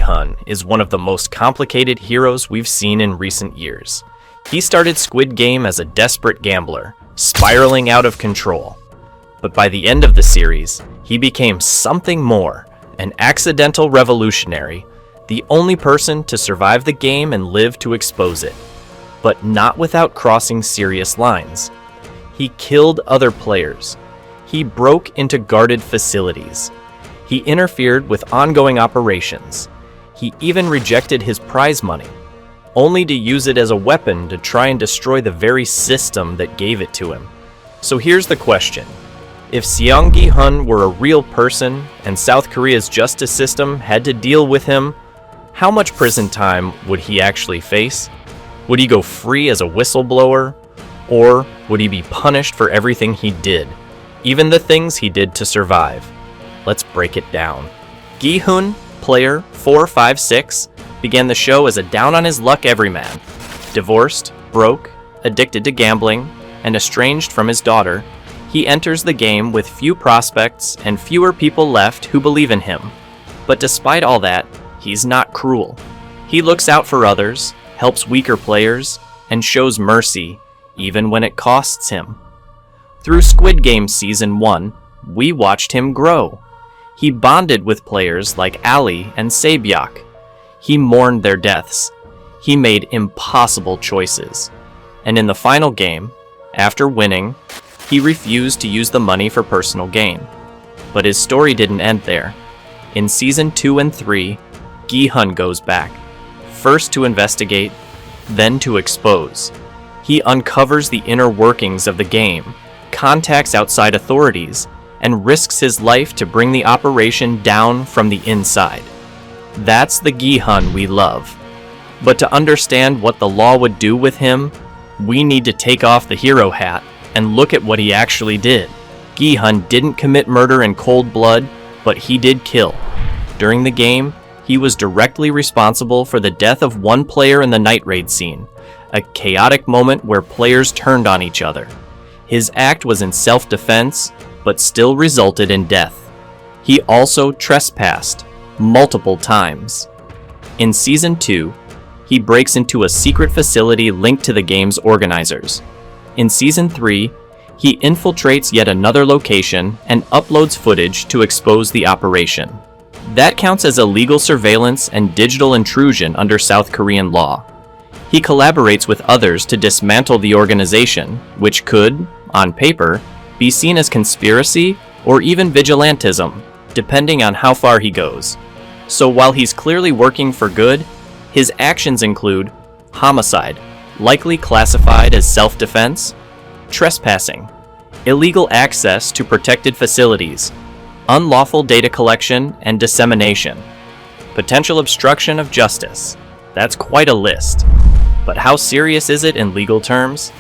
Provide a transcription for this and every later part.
Hun is one of the most complicated heroes we've seen in recent years. He started Squid Game as a desperate gambler, spiraling out of control. But by the end of the series, he became something more, an accidental revolutionary, the only person to survive the game and live to expose it. But not without crossing serious lines. He killed other players. He broke into guarded facilities. He interfered with ongoing operations. He even rejected his prize money, only to use it as a weapon to try and destroy the very system that gave it to him. So here's the question. If Seong Gi Hun were a real person and South Korea's justice system had to deal with him, how much prison time would he actually face? Would he go free as a whistleblower? Or would he be punished for everything he did, even the things he did to survive? Let's break it down. Gi Hun, player 456, began the show as a down-on-his-luck everyman. Divorced, broke, addicted to gambling, and estranged from his daughter, he enters the game with few prospects and fewer people left who believe in him. But despite all that, he's not cruel. He looks out for others, helps weaker players, and shows mercy, even when it costs him. Through Squid Game Season 1, we watched him grow. He bonded with players like Ali and Saebyeok. He mourned their deaths. He made impossible choices. And in the final game, after winning, he refused to use the money for personal gain. But his story didn't end there. In Season 2 and 3, Gi Hun goes back, first to investigate, then to expose. He uncovers the inner workings of the game, contacts outside authorities, and risks his life to bring the operation down from the inside. That's the Gi Hun we love. But to understand what the law would do with him, we need to take off the hero hat and look at what he actually did. Gi Hun didn't commit murder in cold blood, but he did kill. During the game, he was directly responsible for the death of one player in the night raid scene, a chaotic moment where players turned on each other. His act was in self-defense, but still resulted in death. He also trespassed multiple times. In Season 2, he breaks into a secret facility linked to the game's organizers. In Season 3, he infiltrates yet another location and uploads footage to expose the operation. That counts as illegal surveillance and digital intrusion under South Korean law. He collaborates with others to dismantle the organization, which could, on paper, be seen as conspiracy or even vigilantism, depending on how far he goes. So while he's clearly working for good, his actions include homicide, likely classified as self-defense, trespassing, illegal access to protected facilities, unlawful data collection and dissemination, potential obstruction of justice. That's quite a list. But how serious is it in legal terms?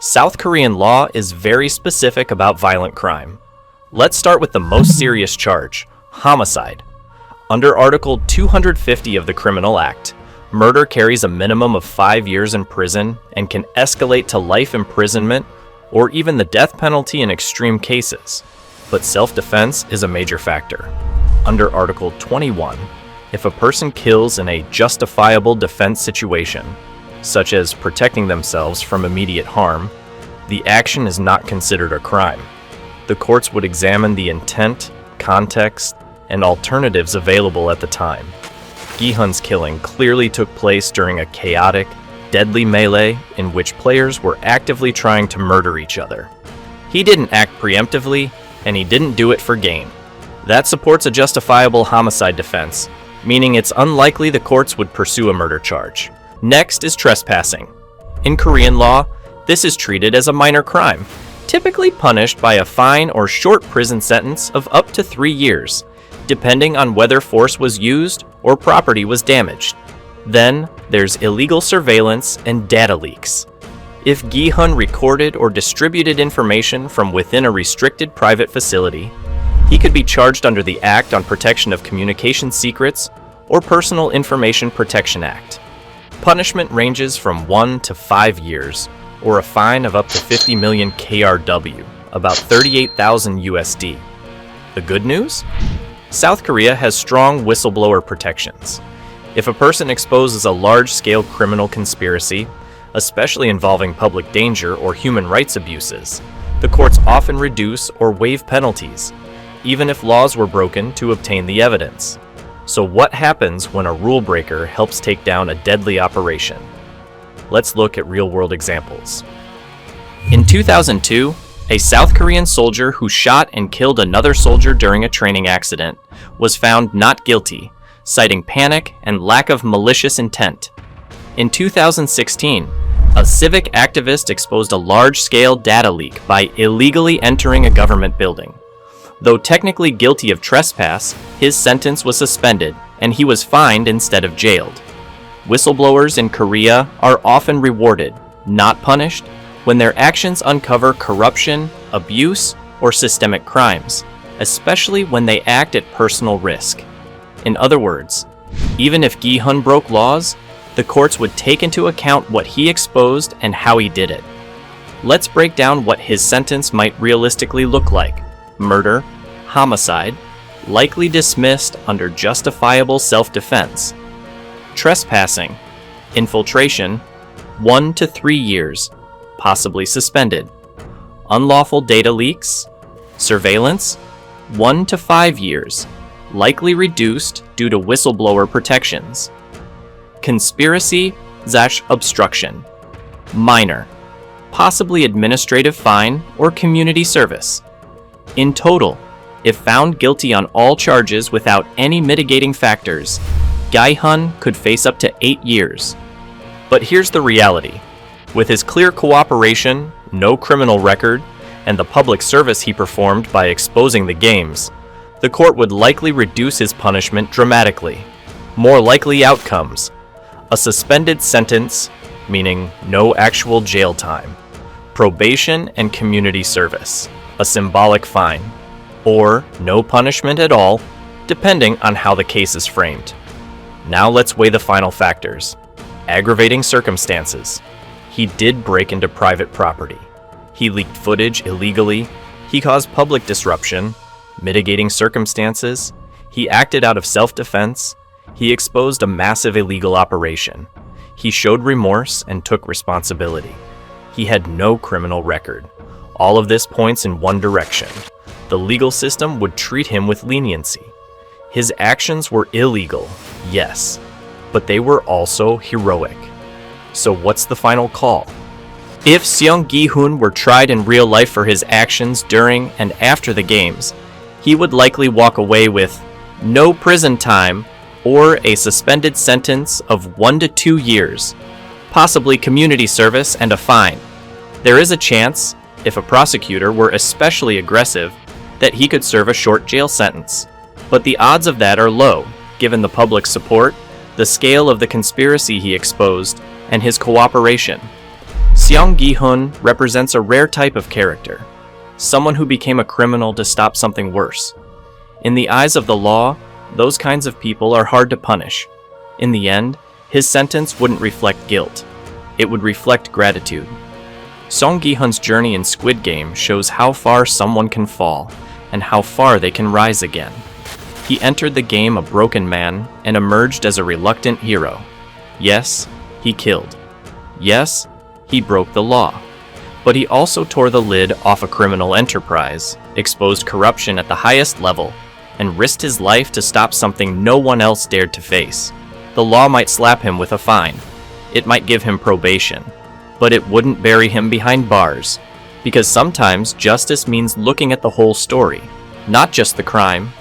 South Korean law is very specific about violent crime. Let's start with the most serious charge, homicide. Under Article 250 of the Criminal Act, murder carries a minimum of 5 years in prison and can escalate to life imprisonment or even the death penalty in extreme cases. But self-defense is a major factor. Under Article 21, if a person kills in a justifiable defense situation, such as protecting themselves from immediate harm, the action is not considered a crime. The courts would examine the intent, context, and alternatives available at the time. Gi Hun's killing clearly took place during a chaotic, deadly melee in which players were actively trying to murder each other. He didn't act preemptively, and he didn't do it for gain. That supports a justifiable homicide defense, meaning it's unlikely the courts would pursue a murder charge. Next is trespassing. In Korean law, this is treated as a minor crime, typically punished by a fine or short prison sentence of up to 3 years, depending on whether force was used or property was damaged. Then, there's illegal surveillance and data leaks. If Gi Hun recorded or distributed information from within a restricted private facility, he could be charged under the Act on Protection of Communication Secrets or Personal Information Protection Act. Punishment ranges from 1 to 5 years, or a fine of up to 50 million KRW, about 38,000 USD. The good news? South Korea has strong whistleblower protections. If a person exposes a large-scale criminal conspiracy, especially involving public danger or human rights abuses, the courts often reduce or waive penalties, even if laws were broken to obtain the evidence. So what happens when a rule breaker helps take down a deadly operation? Let's look at real-world examples. In 2002, a South Korean soldier who shot and killed another soldier during a training accident was found not guilty, citing panic and lack of malicious intent. In 2016, a civic activist exposed a large-scale data leak by illegally entering a government building. Though technically guilty of trespass, his sentence was suspended and he was fined instead of jailed. Whistleblowers in Korea are often rewarded, not punished, when their actions uncover corruption, abuse, or systemic crimes, especially when they act at personal risk. In other words, even if Gi Hun broke laws, the courts would take into account what he exposed and how he did it. Let's break down what his sentence might realistically look like. Murder, homicide, likely dismissed under justifiable self-defense. Trespassing, infiltration, 1 to 3 years, possibly suspended. Unlawful data leaks, surveillance, 1 to 5 years, likely reduced due to whistleblower protections. Conspiracy / obstruction, minor, possibly administrative fine or community service. In total, if found guilty on all charges without any mitigating factors, Gi Hun could face up to 8 years. But here's the reality. With his clear cooperation, no criminal record, and the public service he performed by exposing the games, the court would likely reduce his punishment dramatically. More likely outcomes: a suspended sentence, meaning no actual jail time, probation and community service, a symbolic fine, or no punishment at all, depending on how the case is framed. Now let's weigh the final factors. Aggravating circumstances. He did break into private property. He leaked footage illegally. He caused public disruption. Mitigating circumstances. He acted out of self-defense. He exposed a massive illegal operation. He showed remorse and took responsibility. He had no criminal record. All of this points in one direction. The legal system would treat him with leniency. His actions were illegal, yes, but they were also heroic. So what's the final call? If Seong Gi Hun were tried in real life for his actions during and after the games, he would likely walk away with no prison time or a suspended sentence of 1 to 2 years, possibly community service and a fine. There is a chance, if a prosecutor were especially aggressive, that he could serve a short jail sentence. But the odds of that are low, given the public support, the scale of the conspiracy he exposed, and his cooperation. Seong Gi Hun represents a rare type of character, someone who became a criminal to stop something worse. In the eyes of the law, those kinds of people are hard to punish. In the end, his sentence wouldn't reflect guilt. It would reflect gratitude. Seong Gi Hun's journey in Squid Game shows how far someone can fall and how far they can rise again. He entered the game a broken man and emerged as a reluctant hero. Yes, he killed. Yes, he broke the law. But he also tore the lid off a criminal enterprise, exposed corruption at the highest level, and risked his life to stop something no one else dared to face. The law might slap him with a fine. It might give him probation. But it wouldn't bury him behind bars. Because sometimes justice means looking at the whole story, not just the crime,